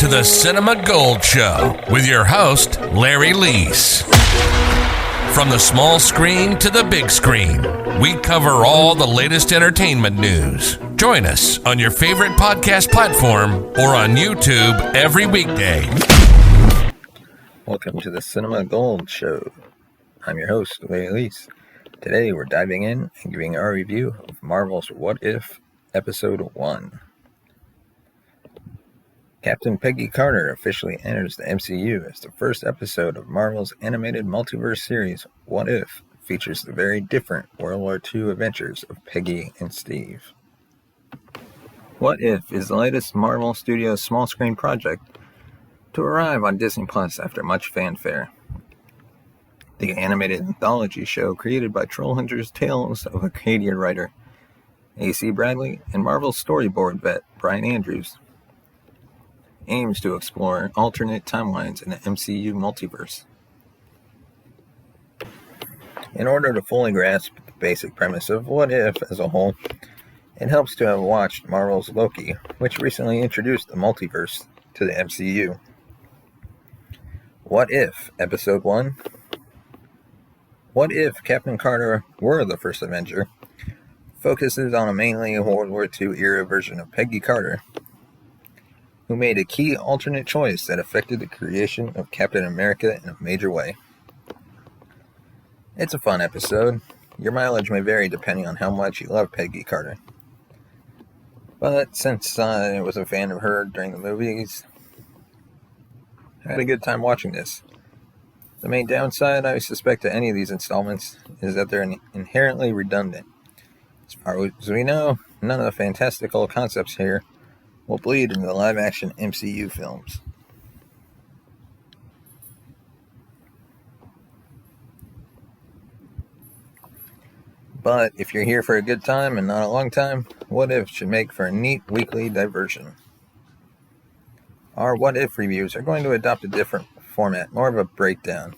to the Cinema Gold Show with your host, Larry Leese. From the small screen to the big screen, we cover all the latest entertainment news. Join us on your favorite podcast platform or on YouTube every weekday. Welcome to the Cinema Gold Show. I'm your host, Larry Leese. Today we're diving in and giving our review of Marvel's What If Episode 1. Captain Peggy Carter officially enters the MCU as the first episode of Marvel's animated multiverse series, What If, features the very different World War II adventures of Peggy and Steve. What If is the latest Marvel Studios small screen project to arrive on Disney Plus after much fanfare. The animated anthology show created by Trollhunter's Tales of Acadia writer A.C. Bradley and Marvel's storyboard vet Brian Andrews aims to explore alternate timelines in the MCU multiverse. In order to fully grasp the basic premise of What If as a whole, it helps to have watched Marvel's Loki, which recently introduced the multiverse to the MCU. What If, Episode 1? What If Captain Carter were the first Avenger? Focuses on a mainly World War II era version of Peggy Carter, who made a key alternate choice that affected the creation of Captain America in a major way. It's a fun episode. Your mileage may vary depending on how much you love Peggy Carter. But since I was a fan of her during the movies, I had a good time watching this. The main downside I suspect to any of these installments is that they're inherently redundant. As far as we know, none of the fantastical concepts here will bleed into the live-action MCU films. But if you're here for a good time and not a long time, What If should make for a neat weekly diversion. Our What If reviews are going to adopt a different format, more of a breakdown,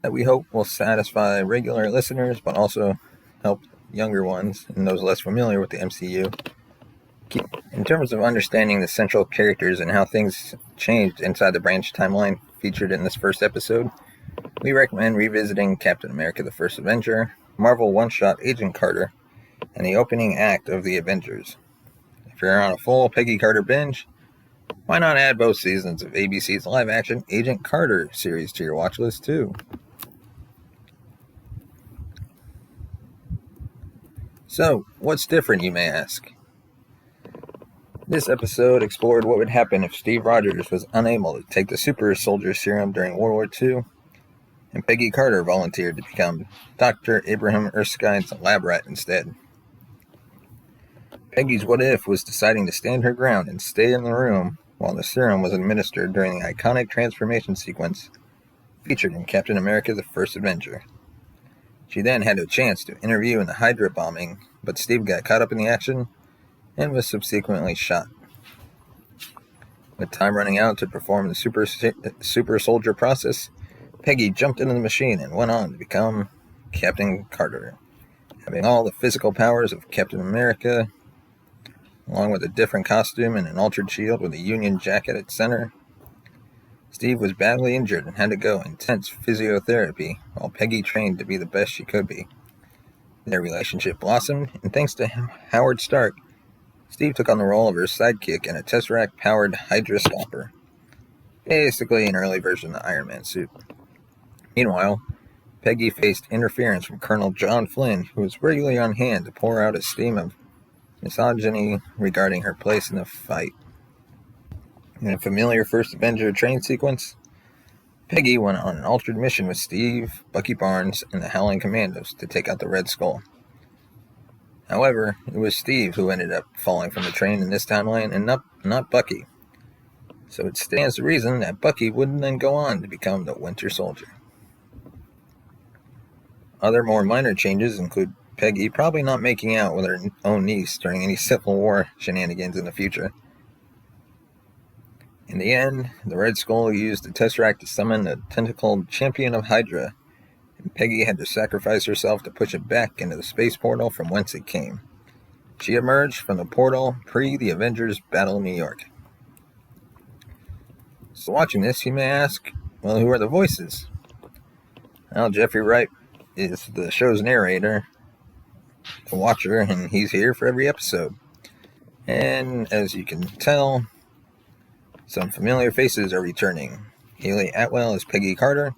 that we hope will satisfy regular listeners, but also help younger ones and those less familiar with the MCU. In terms of understanding the central characters and how things changed inside the branch timeline featured in this first episode, we recommend revisiting Captain America the First Avenger, Marvel one-shot Agent Carter, and the opening act of The Avengers. If you're on a full Peggy Carter binge, why not add both seasons of ABC's live-action Agent Carter series to your watch list too? So, what's different, you may ask? This episode explored what would happen if Steve Rogers was unable to take the super soldier serum during World War II, and Peggy Carter volunteered to become Dr. Abraham Erskine's lab rat instead. Peggy's What If was deciding to stand her ground and stay in the room while the serum was administered during the iconic transformation sequence featured in Captain America the First Avenger. She then had a chance to interview in the Hydra bombing, but Steve got caught up in the action and was subsequently shot. With time running out to perform the super soldier process, Peggy jumped into the machine and went on to become Captain Carter, having all the physical powers of Captain America, along with a different costume and an altered shield with a Union Jack at its center. Steve was badly injured and had to go intense physiotherapy, while Peggy trained to be the best she could be. Their relationship blossomed, and thanks to Howard Stark, Steve took on the role of her sidekick in a Tesseract-powered Hydra Stopper, basically an early version of the Iron Man suit. Meanwhile, Peggy faced interference from Colonel John Flynn, who was regularly on hand to pour out a steam of misogyny regarding her place in the fight. In a familiar First Avenger train sequence, Peggy went on an altered mission with Steve, Bucky Barnes, and the Howling Commandos to take out the Red Skull. However, it was Steve who ended up falling from the train in this timeline and not Bucky. So it stands to reason that Bucky wouldn't then go on to become the Winter Soldier. Other more minor changes include Peggy probably not making out with her own niece during any Civil War shenanigans in the future. In the end, the Red Skull used the Tesseract to summon the tentacled champion of Hydra, and Peggy had to sacrifice herself to push it back into the space portal from whence it came. She emerged from the portal pre the Avengers Battle of New York. So watching this, you may ask, well, who are the voices? Well, Jeffrey Wright is the show's narrator, the watcher, and he's here for every episode. And as you can tell, some familiar faces are returning. Haley Atwell as Peggy Carter,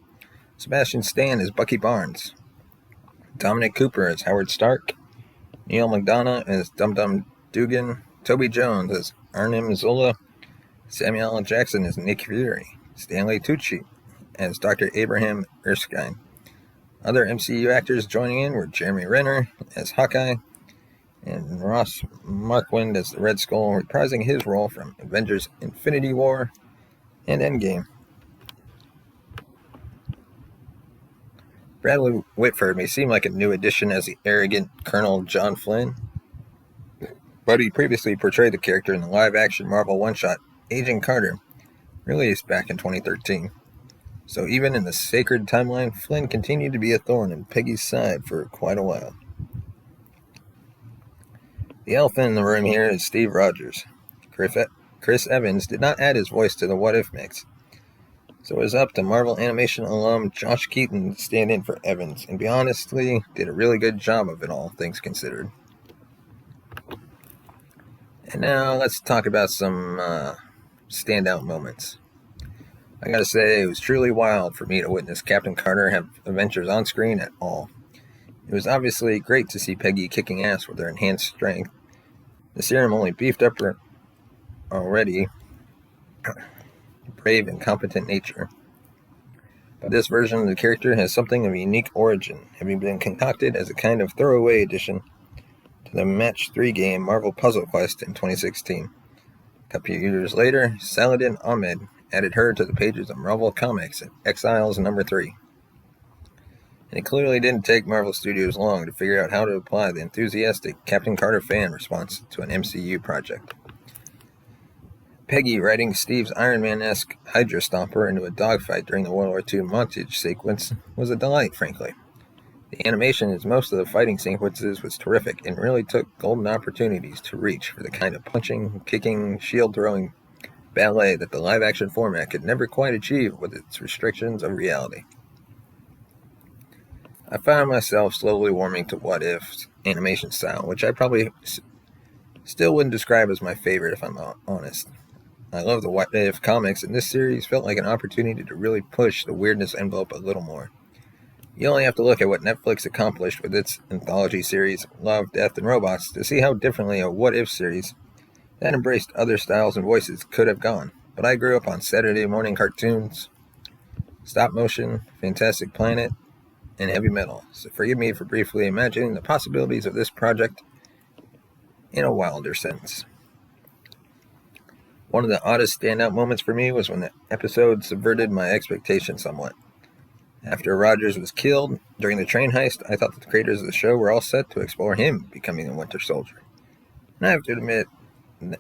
Sebastian Stan as Bucky Barnes, Dominic Cooper as Howard Stark, Neil McDonough as Dum Dum Dugan, Toby Jones as Arnim Zola, Samuel L. Jackson as Nick Fury, Stanley Tucci as Dr. Abraham Erskine. Other MCU actors joining in were Jeremy Renner as Hawkeye, and Ross Marquand as the Red Skull, reprising his role from Avengers Infinity War and Endgame. Bradley Whitford may seem like a new addition as the arrogant Colonel John Flynn, but he previously portrayed the character in the live-action Marvel one-shot Agent Carter, released back in 2013. So even in the sacred timeline, Flynn continued to be a thorn in Peggy's side for quite a while. The elephant in the room here is Steve Rogers. Chris Evans did not add his voice to the What If mix, so it was up to Marvel Animation alum Josh Keaton to stand in for Evans, and honestly, did a really good job of it all, things considered. And now let's talk about some standout moments. I gotta say, it was truly wild for me to witness Captain Carter have adventures on screen at all. It was obviously great to see Peggy kicking ass with her enhanced strength. The serum only beefed up her already brave and competent nature. But this version of the character has something of a unique origin, having been concocted as a kind of throwaway addition to the Match 3 game Marvel Puzzle Quest in 2016. A couple years later, Saladin Ahmed added her to the pages of Marvel Comics in Exiles #3. And it clearly didn't take Marvel Studios long to figure out how to apply the enthusiastic Captain Carter fan response to an MCU project. Peggy riding Steve's Iron Man-esque Hydra Stomper into a dogfight during the World War II montage sequence was a delight, frankly. The animation in most of the fighting sequences was terrific and really took golden opportunities to reach for the kind of punching, kicking, shield-throwing ballet that the live-action format could never quite achieve with its restrictions of reality. I found myself slowly warming to What If's animation style, which I probably still wouldn't describe as my favorite if I'm honest. I love the What If comics, and this series felt like an opportunity to really push the weirdness envelope a little more. You only have to look at what Netflix accomplished with its anthology series, Love, Death, and Robots, to see how differently a What If series that embraced other styles and voices could have gone. But I grew up on Saturday morning cartoons, stop motion, Fantastic Planet, and heavy metal, so forgive me for briefly imagining the possibilities of this project in a wilder sense. One of the oddest standout moments for me was when the episode subverted my expectations somewhat. After Rogers was killed during the train heist, I thought that the creators of the show were all set to explore him becoming a Winter Soldier. And I have to admit,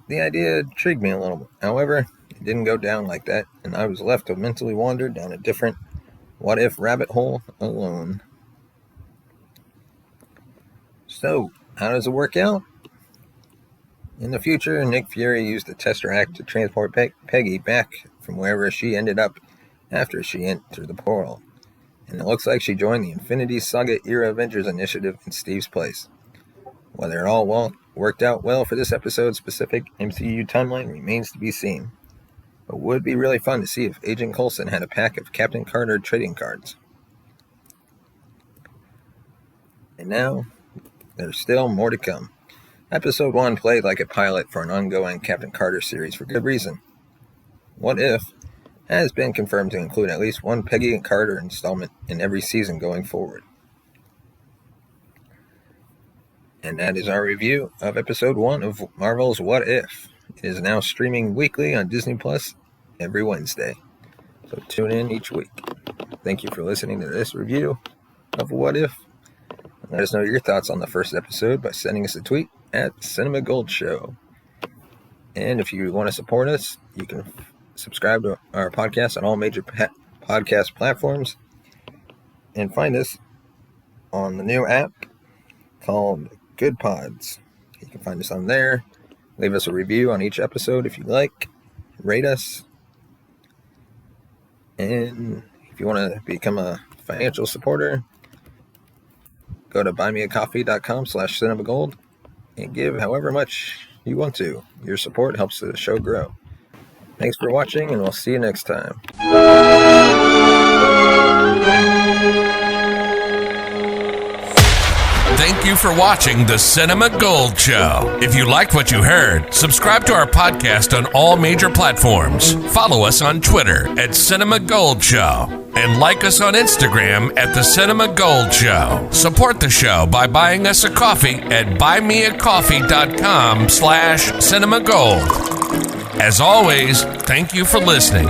the idea intrigued me a little. However, it didn't go down like that, and I was left to mentally wander down a different What If rabbit hole alone. So, how does it work out? In the future, Nick Fury used the Tesseract to transport Peggy back from wherever she ended up after she entered the portal. And it looks like she joined the Infinity Saga era Avengers initiative in Steve's place. Whether it all worked out well for this episode's specific MCU timeline remains to be seen. But it would be really fun to see if Agent Coulson had a pack of Captain Carter trading cards. And now, there's still more to come. Episode 1 played like a pilot for an ongoing Captain Carter series for good reason. What If has been confirmed to include at least one Peggy and Carter installment in every season going forward. And that is our review of Episode 1 of Marvel's What If. It is now streaming weekly on Disney Plus every Wednesday. So tune in each week. Thank you for listening to this review of What If. Let us know your thoughts on the first episode by sending us a tweet at Cinema Gold Show. And if you want to support us, you can subscribe to our podcast on all major podcast platforms and find us on the new app called Good Pods. You can find us on there. Leave us a review on each episode if you like. Rate us. And if you want to become a financial supporter, go to buymeacoffee.com/cinemagold and give however much you want to. Your support helps the show grow. Thanks for watching, and we'll see you next time. Thank you for watching the Cinema Gold Show. If you liked what you heard, subscribe to our podcast on all major platforms. Follow us on Twitter at Cinema Gold Show. And like us on Instagram at The Cinema Gold Show. Support the show by buying us a coffee at buymeacoffee.com/cinemagold. As always, thank you for listening.